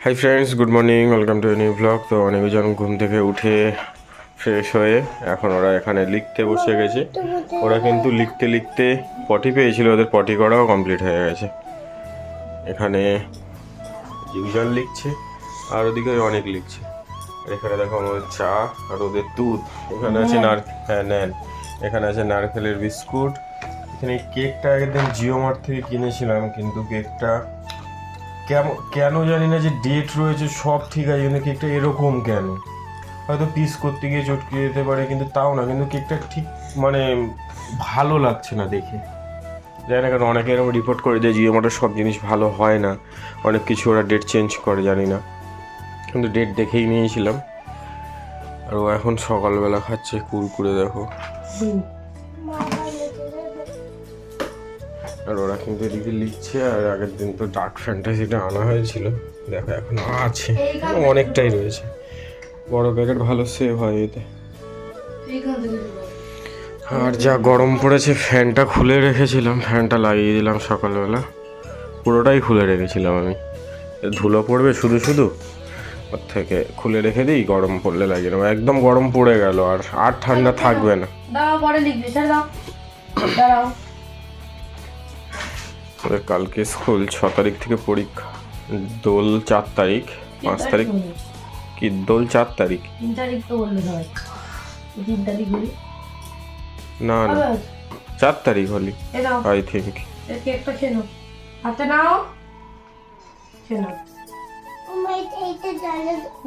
Hi friends, good morning, welcome to new blog. তো অনেকজন ঘুম থেকে উঠে ফ্রেশ হয়ে এখন ওরা এখানে লিখতে বসে গেছে। ওরা কিন্তু লিখতে লিখতে পটি পেয়েছিল, ওদের পটি করাও কমপ্লিট হয়ে গেছে। এখানে ইউজন লিখছে আর ওদিকে অনেক লিখছে। এখানে দেখো আমাদের চা আর ওদের দুধ। এখানে আছে নেন, এখানে আছে নারকেলের বিস্কুট। এখানে কেকটা একদম জিও মার্ট থেকে কিনেছিলাম, কিন্তু কেকটা কেন জানি না যে ডেট রয়েছে সব ঠিক আছে, কিন্তু কেকটা এরকম কেন? হয়তো পিস করতে গিয়ে চটকে যেতে পারে, কিন্তু তাও না, কিন্তু কেকটা ঠিক মানে ভালো লাগছে না দেখে। জানি না কেন, অনেকে এরকম রিপোর্ট করে যে জিও মার্টের সব জিনিস ভালো হয় না, অনেক কিছু ওরা ডেট চেঞ্জ করে, জানি না, কিন্তু ডেট দেখেই নিয়েছিলাম। আর ও এখন সকালবেলা খাচ্ছে কুরকুরে, দেখো। আর ওরা কিন্তু এদিকে লিখছে। আর আগের দিন তো ডার্ক ফ্যান্টাসিটা আনা হয়েছিল, দেখো এখন আছে, অনেকটাই রয়েছে। বড় প্যাকেট ভালো সেভ হয় এতে। আর যা গরম পড়েছে, ফ্যানটা খুলে রেখেছিলাম, ফ্যানটা লাগিয়ে দিলাম সকালবেলা, পুরোটাই খুলে রেখেছিলাম আমি। ধুলো পড়বে শুধু শুধু, ওর থেকে খুলে রেখে দিই, গরম পড়লে লাগিয়ে নেবো। একদম গরম পড়ে গেল, আর ঠান্ডা থাকবে না। ওদের কালকে স্কুল, 6 তারিখ থেকে পরীক্ষা, দোল 4 তারিখ, 5 তারিখ কি দোল 4 তারিখ, 3 তারিখ তো বললে হয়, 3 তারিখ হলি না 4 তারিখ হলি আই থিঙ্ক। এই কেকটা খেয়ে নাও, হাতে নাও, খেয়ে নাও।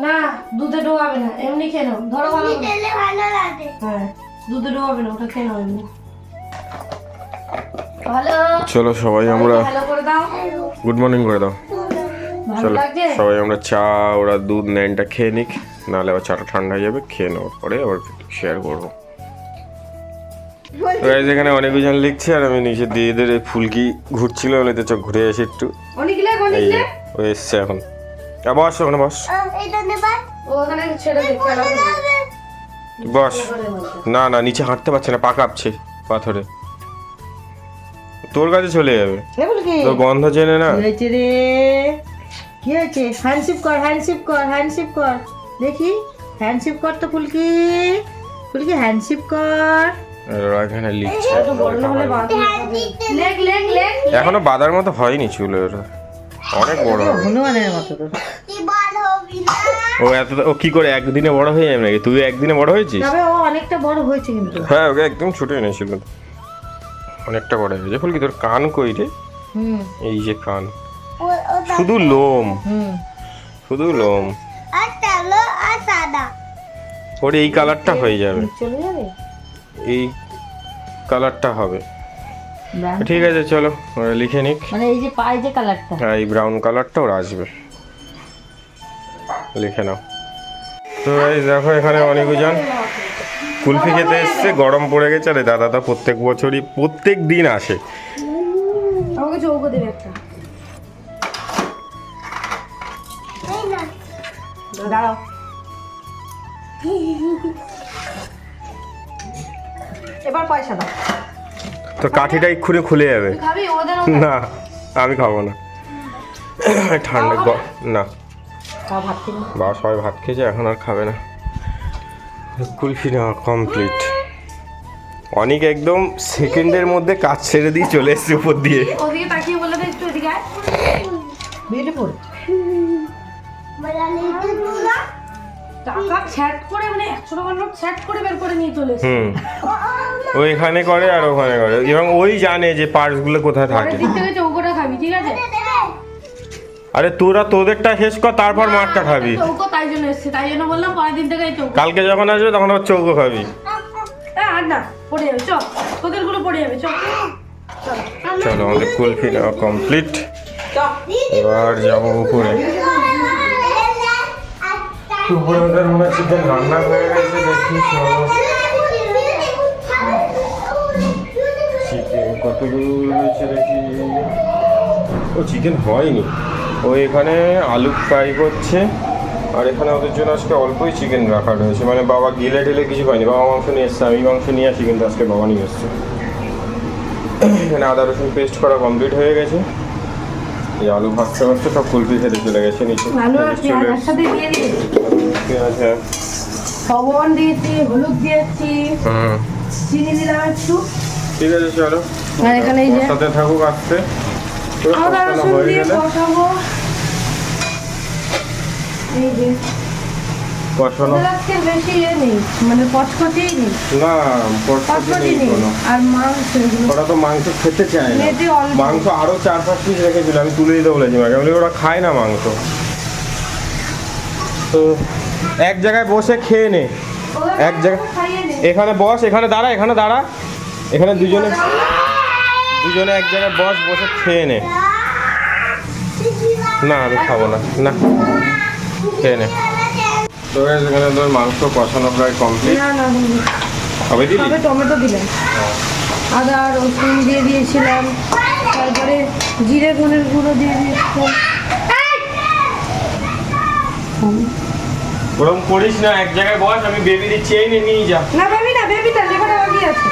না দুধে ডোবাবে না, এমনি খেয়ে নাও, ধরো ভালো লাগে। হ্যাঁ দুধে ডোবাবে না, ওটা খেয়ে নাও এমনি। ভালো, চলো সবাই আমরা ভালো করে দাও, গুড মর্নিং করে দাও। ভালো চলো লাগছে। সবাই আমরা চা, ওরা দুধ নেনটা খেয়ে নিক, নাহলে আবার চাটা ঠান্ডা হয়ে যাবে। খেয়ে নেওয়ার পরে আবার শেয়ার করবো। এখানে অনেকজন লিখছে, আর আমি নিচে দিয়ে দিয়ে ফুলকি ঘুরছিল, বলে তো চোখ ঘুরে আসি একটু। এই ও এসছে এখন, বস ওখানে বস, বস। না না, নিচে হাঁটতে পারছে না, পা কাঁপছে পাথরে, তোর কাছে চলে যাবে, তোর গন্ধ চেনে না। কি হয়েছে? হ্যান্ডশিপ কর, হ্যান্ডশিপ কর, হ্যান্ডশিপ কর, দেখি হ্যান্ডশিপ কর তো ফুলকি, ফুলকি হ্যান্ডশিপ কর। এখানে লিখছে, এখনো বাঁধার মতো হয়নি চুল, অনেক বড় হবে হনুমানের মতো। ও কি করে একদিনে বড় হয়ে যাবে নাকি? তুই একদিনে বড় হয়েছিস? তবে ও অনেকটা বড় হয়েছে কিন্তু। হ্যাঁ, ওকে একদম ছোট এনেছিল, অনেকটা বড় হয়েছে। ফুলকি তোর কান কই রে? এই যে কান, শুধু লোম, শুধু লোম। ওর এই কালারটা হয়ে যাবে, এই কালারটা হবে। ঠিক আছে চলো ওরা লিখে নিক, মানে এই যে পায়ে যে কালারটা, হ্যাঁ এই ব্রাউন কালারটা ওর আসবে, লিখে নাও। তো এই দেখো এখানে অনেকজন কুলফি খেতে এসছে, গরম পড়ে গেছে। আরে দাদা তো প্রত্যেক বছরই প্রত্যেক দিন আসে। আমাকে চৌকো দেবে একটা, দাঁড়াও। এবার পয়সা দাও। তোর কাঠিটা এক্ষুনি খুলে যাবে। খাবি ওদের? না আমি খাবো না, ঠান্ডা না। বাবা সবাই ভাত খেয়েছে, এখন আর খাবে না। কুলফি না কমপ্লিট। অনেক একদম সেকেন্ডের মধ্যে কাজ ছেড়ে দিয়ে চলে এসছে উপর দিয়ে। ওদিকে তাকিয়ে বলে দে একটু এদিকে আয়। বিউটিফুল। টাকা সেট করে, মানে 100 টাকার নোট সেট করে বের করে নিয়ে চলে এসেছে। ও এখানে করে আর ওখানে করে, এবং ওই জানে যে পার্টসগুলো কোথায় থাকে। দিক থেকে চৌকোটা খাবি, ঠিক আছে? আরে তোরা তোদেরটা শেষ কর, তারপর মারটা খাবি। চৌকো তাই জন্য এসেছে, তাই জন্য বললাম পরের দিন থেকে এই চৌকো। কালকে যখন আসবে তখন আবার চৌকো খাবি। আর না পড়ে যাবে, চল তোদের গুলো পড়ে যাবে, চল। চলো আমাদের কুলফি নেওয়া কমপ্লিট, এবার যাবো উপরে। উপরে ওদের মনে হয় চিকেন রান্না হয়ে গেছে, দেখি চিকেন কতগুলো হয়েছে দেখি। ও চিকেন হয়নি, ও এখানে আলু ফ্রাই করছে, আর এখানে ওদের জন্য আজকে অল্পই চিকেন রাখা রয়েছে, মানে বাবা গিলে ঢেলে কিছু খায়নি। বাবা মাংস নিয়ে এসছে, আমি মাংস নিয়ে আসি, কিন্তু আজকে বাবা নিয়ে এসছে। এখানে আদা রসুন পেস্ট করা কমপ্লিট হয়ে গেছে, এই আলু ভাজতে ভাজতে সব কুলপি খেতে চলে গেছে নিচে। আলু আর পেঁয়াজ একসাথে দিয়ে দিয়েছি, পেঁয়াজ, হ্যাঁ। লবণ দিয়েছি, হলুদ দিয়েছি, চিনি দিলাম একটু। ঠিক আছে চলো, আর এখানে এই যে সাথে থাকুক আসতে। আদা রসুন দিয়ে কষাবো। এই যে কষানো আজকে বেশি নেই, মানে কচকচেই নেই, না, কচকচি নেই। আর মাংস, ওরা তো মাংস খেতে চায় না। মেটে অল্প। মাংস আরো 4-5 পিস রেখেছিল, আমি তুলে দিতে বলেছি মাকে, বলি ওরা খায় না মাংস। তো এক জায়গায় বসে খেয়ে নে, এক জায়গায় এখানে বস, এখানে দাঁড়া, এখানে দাঁড়া, এখানে দুজনে এক জায়গায় বসে খেয়ে নে। না আমি খাবো না, না খেয়ে নে। তো এখানে তোর মাংস কষানো প্রায় কমপ্লিট। না না, হবে দিদি? তবে টমেটো দিলাম, আদা রসুন দিয়ে দিয়েছিলাম, তারপরে জিরে ধনের গুঁড়ো দিয়ে দিয়েছিলাম। ওরকম করিস না, এক জায়গায় বস, আমি বেবি দিচ্ছি, এই নে নিয়ে যা। না বেবি না, বেবিটা লেখাটা বাকি আছে,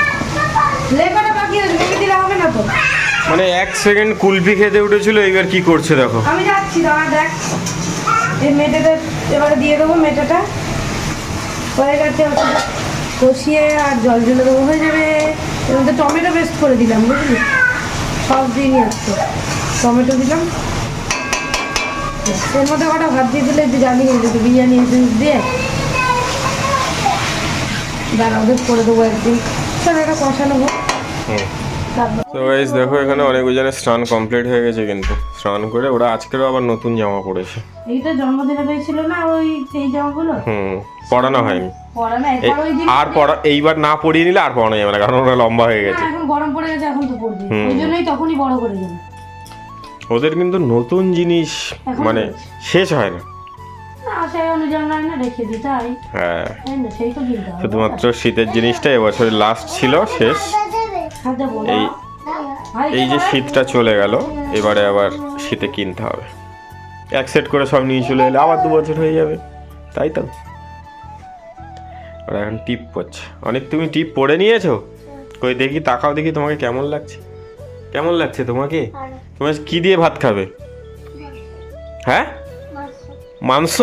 লেখাটা বাকি আছে, বেবি দিলে হবে না তো। মানে 1 সেকেন্ড কুলফি খেতে উঠেছিল, এইবার কি করছে দেখো। আমি যাচ্ছি, দাঁড়া দেখ, এই মেটেটা এবারে দিয়ে দেবো, মেটেটা হয়ে গেছে, কষিয়ে আর জল ঢেলে দেবো, হয়ে যাবে। এর মধ্যে টমেটো পেস্ট করে দিলাম, বুঝলি, সব দিনই আসতো, টমেটো দিলাম, এর মধ্যে কটা ভাত দিয়ে দিলে জানি হয়ে যেত, বিরিয়ানি এসেন্স দিয়ে। দাঁড়া ওদের করে দেবো একদিন, চল এটা কষানো হোক। তো গাইস দেখো, এখানে অনেক জনের স্নান কমপ্লিট হয়ে গেছে, কিন্তু স্নান করে ওরা আজকেরও আবার নতুন জামা পরেছে। এইটা জন্মদিনে পেয়েছিল না, ওই এই জামাগুলো পরানো হয়নি। পরানো একবার ওই দিন আর এইবার না পরিয়ে নিলে আর পরানো যাবে না, কারণ ওরা লম্বা হয়ে গেছে। এখন গরম পড়ে গেছে, এখন তো পড়বে, ওই জন্যই তখনই বড় করে দিলাম। ওদের কিন্তু নতুন জিনিস মানে শেষ হয় না। সেই অনুযায়ী না রেখে দিই, তাই হ্যাঁ, সেই তো কিনতে হবে। শুধুমাত্র শীতের জিনিসটা এবছরের লাস্ট ছিল, শেষ। এই যে শীতটা চলে গেল, এবারে আবার শীতে কিনতে হবে। এক সেট করে সব নিয়ে চলে এলে আবার 2 বছর হয়ে যাবে, তাই তো। ওরা এখন টিপ পড়ছে অনেক। তুমি টিপ পরে নিয়েছো? কই দেখি, তাকাও দেখি তোমাকে কেমন লাগছে। কেমন লাগছে তোমাকে? তুমি কি দিয়ে ভাত খাবে? হ্যাঁ, মাংস?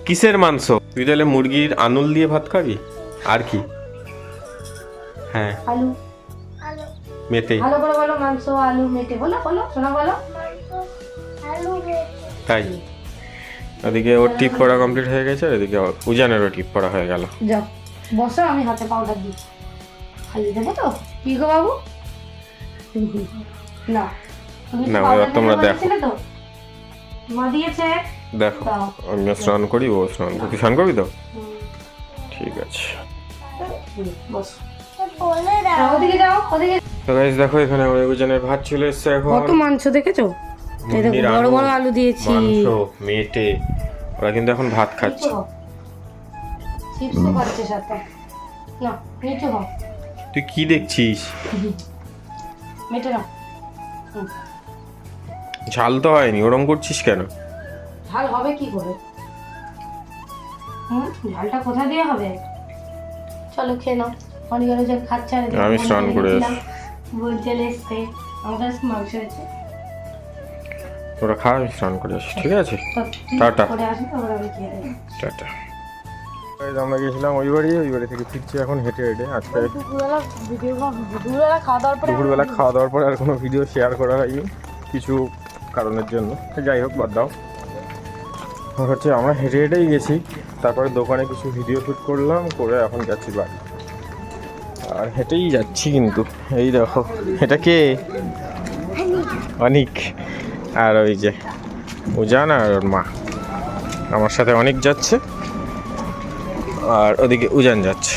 কিসের মাংস? তুই তাহলে মুরগির আনুল দিয়ে ভাত খাবি? আর কি? হ্যাঁ, আলু মেটে। ভালো করে বলো, মাংস আলু মেটে, বলো বলো শোনা, বলো। তাই ওদিকে ওর টিপ পড়া কমপ্লিট হয়ে গেছে, ওদিকে উজানেরও টিপ পড়া হয়ে গেল। যাও বসো, আমি হাতে পাউডার দিই, খাইয়ে দেবো তো। কি গো বাবু, না না এবার তোমরা দেখো, তো মা দিয়েছে, দেখো আমি স্নান করি, ও স্নান করি। তুই স্নান করবি তো? ঠিক আছে, বস ওদিকে যাও, ওদিকে। তো গাইস দেখো, এখানে উজানের ভাত চলে এসেছে এখন। কত মাংস দেখেছো, এই দেখো বড় বড় আলু দিয়েছি, মাংস মেটে। ওরা কিন্তু এখন ভাত খাচ্ছে। চিপসও খাচ্ছে সাথে, না নিচে হও। তুই কি দেখছিস? মেটে না, ঝাল তো হয়নি, ওরম করছিস কেন? ঝাল হবে কি করে? ঝালটা কোথা দিয়ে হবে? চলো খেয়ে নাও, অনেক আরো যে খাচ্ছে। আমি স্নান করে বলতে এসছে আমাদের মাংস হয়েছে, ওরা খা, আমি স্নান করে আসি। ঠিক আছে, টাটা। টাটা। আমরা গেছিলাম ওই বাড়ি থেকে ফিরছি এখন হেঁটে হেঁটে। আজকে দুপুরবেলা খাওয়া দাওয়ার পরে আর কোনো ভিডিও শেয়ার করা হয়নি কিছু কারণের জন্য। যাই হোক, বাদ দাও। হচ্ছে আমরা হেঁটে হেঁটেই গেছি, তারপরে দোকানে কিছু ভিডিও শ্যুট করলাম, করে এখন যাচ্ছি বাড়ি। আর হেঁটেই যাচ্ছি কিন্তু। এই দেখো, এটা কে? অনিক। আর ওই যে উজান আর ওর মা, আমার সাথে অনেক যাচ্ছে, আর ওদিকে উজান যাচ্ছে।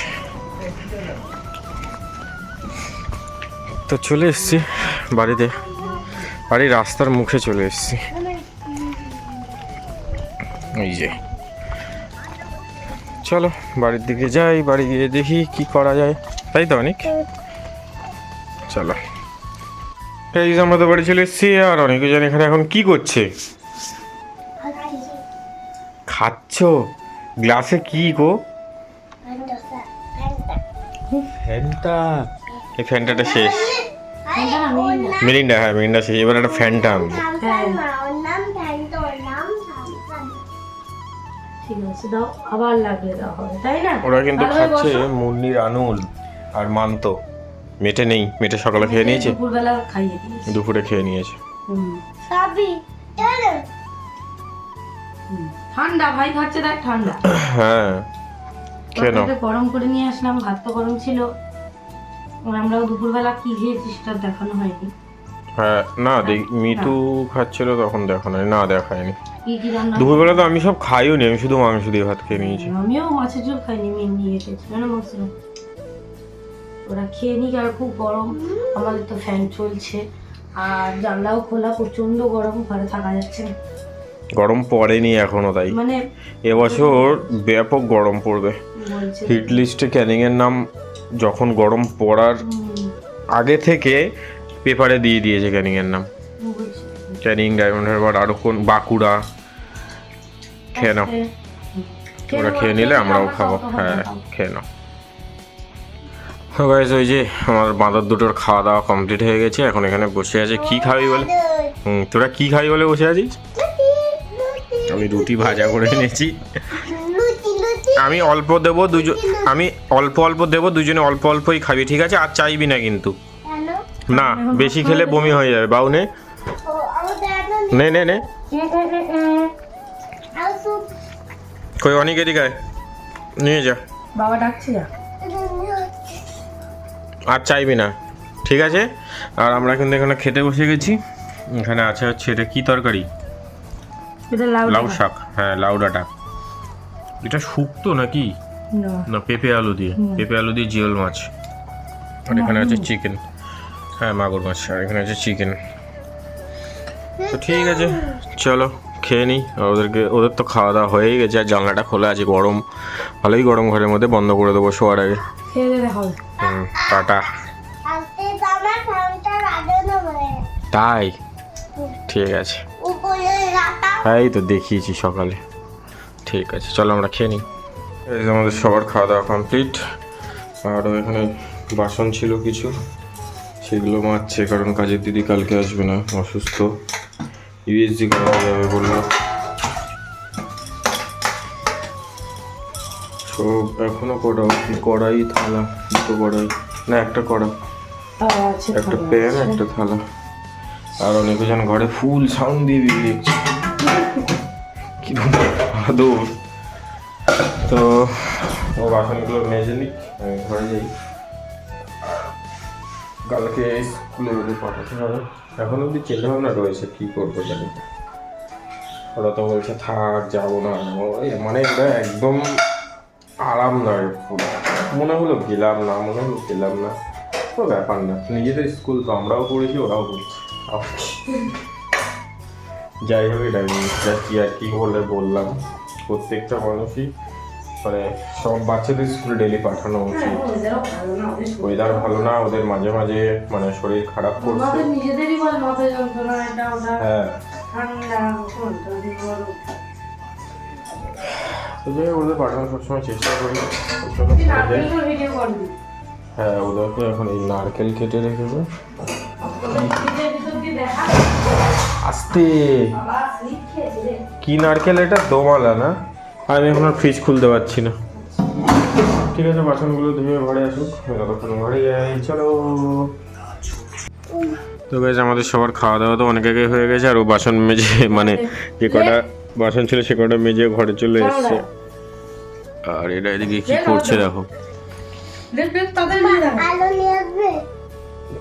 তো চলে এসছি বাড়িতে, বাড়ির রাস্তার মুখে চলে এসছি। এই যে চলো বাড়ির দিকে যাই, বাড়ি গিয়ে দেখি কি করা যায়, তাই তো অনেক। চলো, এই যে আমরা তো বাড়ি চলে এসছি। আর অনেক জন এখানে এখন কি করছে? খাচ্ছ? গ্লাসে কি গো? ফ্যানটা। এই ফ্যানটাটা শেষ। ফ্যানটা না মিরিন্ডা। মিরিন্ডা, হ্যাঁ মিরিন্ডা শেষ, এবার একটা ফ্যানটা আনবো। হ্যাঁ ঠিক আছে, দাও, আবার লাগলে দাও হবে, তাই না? ওরা কিন্তু ভালোভাবে খাচ্ছে বসো। মুন্নির আনুল আর মান্ত। মেটে নেই, মেটে সকালে খেয়ে নিয়েছে, দুপুরবেলা খাইয়ে দিয়েছি। দুপুরে খেয়ে নিয়েছে। হুম। ঠান্ডা ভাই খাচ্ছে, দেখ ঠান্ডা। হ্যাঁ খেয়ে নাও। তরকারিটা গরম করে নিয়ে আসলাম, ভাত তো গরম ছিল। আর আমরাও দুপুরবেলা কি খেয়েছি সেটা দেখানো হয়নি। হ্যাঁ না দেখ, মিতু খাচ্ছিল তখন দেখানো না, দেখায়নি। কি কি রান্না? দুপুরবেলা তো আমি সব খাইও নি, আমি শুধু মাংস দিয়ে ভাত খেয়ে নিয়েছি। আমিও মাছের ঝোল খাইনি, আমি এমনি খেয়েছি না মাংস। ওরা খেয়ে নিক, আর খুব গরম, আমাদের তো ফ্যান চলছে আর জানলাও খোলা, প্রচন্ড গরম, ঘরে থাকা যাচ্ছে না। গরম পড়েনি এখনো, তাই মানে এবছর ব্যাপক গরম পড়বে। বলছে হিট লিস্টে ক্যানিং এর নাম যখন গরম পড়ার আগে থেকে পেপারে দিয়ে দিয়েছে ক্যানিং এর নাম। বলছে ক্যানিং, ডায়মন্ড হারবার, আরো কোন বাঁকুড়া। খেয়ে নাও, ওরা খেয়ে নিলে আমরাও খাবো। হ্যাঁ খেয়ে নাও। গাইস ওই যে আমার বাঁদর দুটোর খাওয়া দাওয়া কমপ্লিট হয়ে গেছে, এখন এখানে বসে আছে। কি খাবি বলে? তোরা কি খাবি বলে বসে আছিস? আমি রুটি ভাজা করে এনেছি। আমি অল্প দেবো দুজন, আমি অল্প অল্প দেবো, দুজনে অল্প অল্পই খাবি, ঠিক আছে? আর চাইবি না কিন্তু, না বেশি খেলে বমি হয়ে যাবে। বাউ নে নে নে নে, কই অনেক এদিকে আয়, নিয়ে যা। বাবা ডাকছে যা। আর চাইবি না, ঠিক আছে? আর আমরা কিন্তু এখানে খেতে বসে গেছি। এখানে আছে হচ্ছে, এটা কি তরকারি? এটা লাউ শাক, হ্যাঁ লাউ ডাঁটা। এটা শুক্তো নাকি? না না পেঁপে আলু দিয়ে, পেঁপে আলু দিয়ে জিওল মাছ। আর এখানে আছে চিকেন, হ্যাঁ মাগুর মাছ। আর এখানে আছে চিকেন। তো ঠিক আছে চলো খেয়ে নিই। আর ওদের তো খাওয়া দাওয়া হয়েই গেছে, আর জানলাটা খোলা আছে, গরম ভালোই গরম, ঘরের মধ্যে বন্ধ করে দেবো শোয়ার আগে। খেয়ে দিলে হবে। টাটা। তাই ঠিক আছে, এই তো দেখিয়েছি সকালে। ঠিক আছে চলো আমরা খেয়ে নিই। এই যে আমাদের সবার খাওয়া দাওয়া কমপ্লিট। আর এখানে বাসন ছিল কিছু, সেগুলো মাজছে, কারণ কাজের দিদি কালকে আসবে না, অসুস্থ। ইউএসজি করা যাবে বললো। সব এখনো কড়াই থালা, দুটো কড়াই না একটা কড়া, একটা প্যান, একটা থালা। আর অনেকজন ঘরে ফুল সাউন্ড দিয়ে বেরিয়েছে, কি আদর। তো ও বাসনগুলো মেজে নিক, আমি ঘরে যাই। কালকে স্কুলে ওদের পাঠাতে হবে। এখন অব্দি চিন্তা ভাবনা রয়েছে কি করবো জানি। ওরা তো বলছে থাক যাবো না, মানে এটা একদম আরাম নয়। মনে হলো গেলাম না, মনে হলো গেলাম না, তো ব্যাপার না। নিজেদের স্কুল তো আমরাও পড়েছি, ওরাও পড়ছে। যাই হোক, এটা কি আর কি বলে বললাম, প্রত্যেকটা মানুষই মানে সব বাচ্চাদের স্কুলে ডেলি পাঠানো উচিত। ওয়েদার ভালো না, ওদের মাঝে মাঝে মানে শরীর খারাপ করছে। নিজেদেরই বল মাথা যন্ত্রণা, এটা ওটা, হ্যাঁ ঠান্ডা, ওদের পাঠানোর সবসময় চেষ্টা করি। ভিডিও করবি। হ্যাঁ ওদেরকে এখন এই নারকেল কেটে রেখেছে। আস্তে, কি নারকেল এটা? দোমালা না? আমি এখন আর ফ্রিজ খুলতে পারছি না। ঠিক আছে বাসনগুলো ধুয়ে ঘরে আসুক, ততক্ষণ ঘরে যাই, চলো। তো বেশ আমাদের সবার খাওয়া দাওয়া তো অনেক আগে হয়ে গেছে। আর ও বাসন মেজে মানে যে কটা বাসন ছিল সে কটা মেজে ঘরে চলে এসছে। আর এটা এদিকে কি করছে দেখো।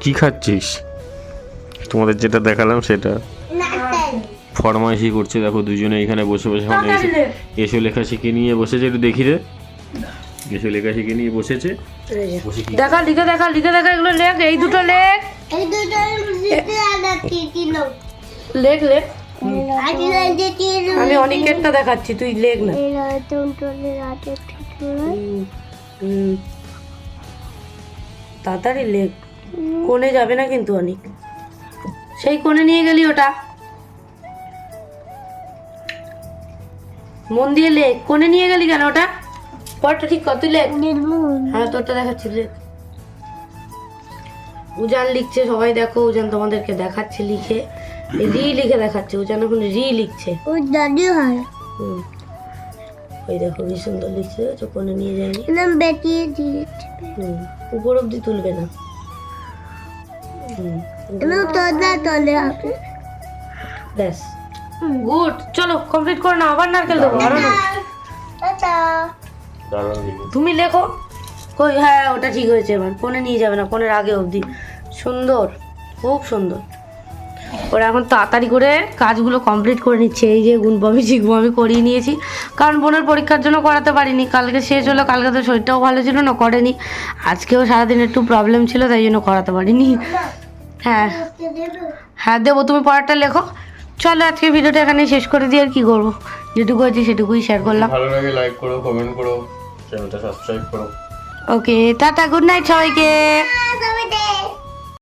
কি খাচ্ছিস? তোমাদের যেটা দেখালাম সেটা ফরমাইশি করছে। দেখো দুজনে এখানে বসে বসে এসো লেখা শিখে নিয়ে বসেছে। একটু দেখি রে, এসো লেখা শিখে নিয়ে বসেছে। দেখা লিখে দেখা লিখে দেখা, এগুলো লেখ, এই দুটো লেখ, লেখ লেখ। আমি অনেকেরটা দেখাচ্ছি, তুই লেখ না। তাড়াতাড়ি লেখ, কোণে যাবে না কিন্তু অনেক। সেই কোণে নিয়ে গেলি ওটা, মন দিয়ে লেখ। কোণে নিয়ে গেলি কেন ওটা? পরটা ঠিক কর, তুই লেখ। হ্যাঁ তোরটা দেখাচ্ছি, লেখ। উজান লিখছে, সবাই দেখো উজান তোমাদেরকে দেখাচ্ছে লিখে, লিখে দেখাচ্ছে। উজান এখন লিখছে। ও দাদি হয় হুম, ওই দেখো কি সুন্দর লিখছে, কোনে নিয়ে যায়নি। নাম বেটিয়ে দিয়েছে উপর অব্দি তুলবে না। তলে হবে ব্যাস, গুড। চলো কমপ্লিট করো না, আবার নারকেল দেবো। আরো না, দারুণ লিখেছে। তুমি লেখো। কই, হ্যাঁ ওটা ঠিক হয়েছে। এবার কোনে নিয়ে যাবে না, কোনের আগে অবধি। সুন্দর, খুব সুন্দর। ওরা এখন তাড়াতাড়ি করে কাজগুলো কমপ্লিট করে নিচ্ছে। এই যে গুণবমি চিকবমি করিয়ে নিয়েছি, কারণ বোনের পরীক্ষার জন্য করাতে পারিনি। কালকে শেষ হলো, কালকে তো শরীরটাও ভালো ছিল না, করেনি। আজকেও সারাদিন একটু প্রবলেম ছিল, তাই জন্য করাতে পারিনি। হ্যাঁ হ্যাঁ দেবো, তুমি পরেরটা লেখো। চলো আজকে ভিডিওটা এখানে শেষ করে দিই। আর কি করবো, যেটুকু হয়েছে সেটুকুই শেয়ার করলাম। ভালো লাগে লাইক করো, কমেন্ট করো, চ্যানেলটা সাবস্ক্রাইব করো। ওকে, টাটা, গুড নাইট সবাইকে। সবাই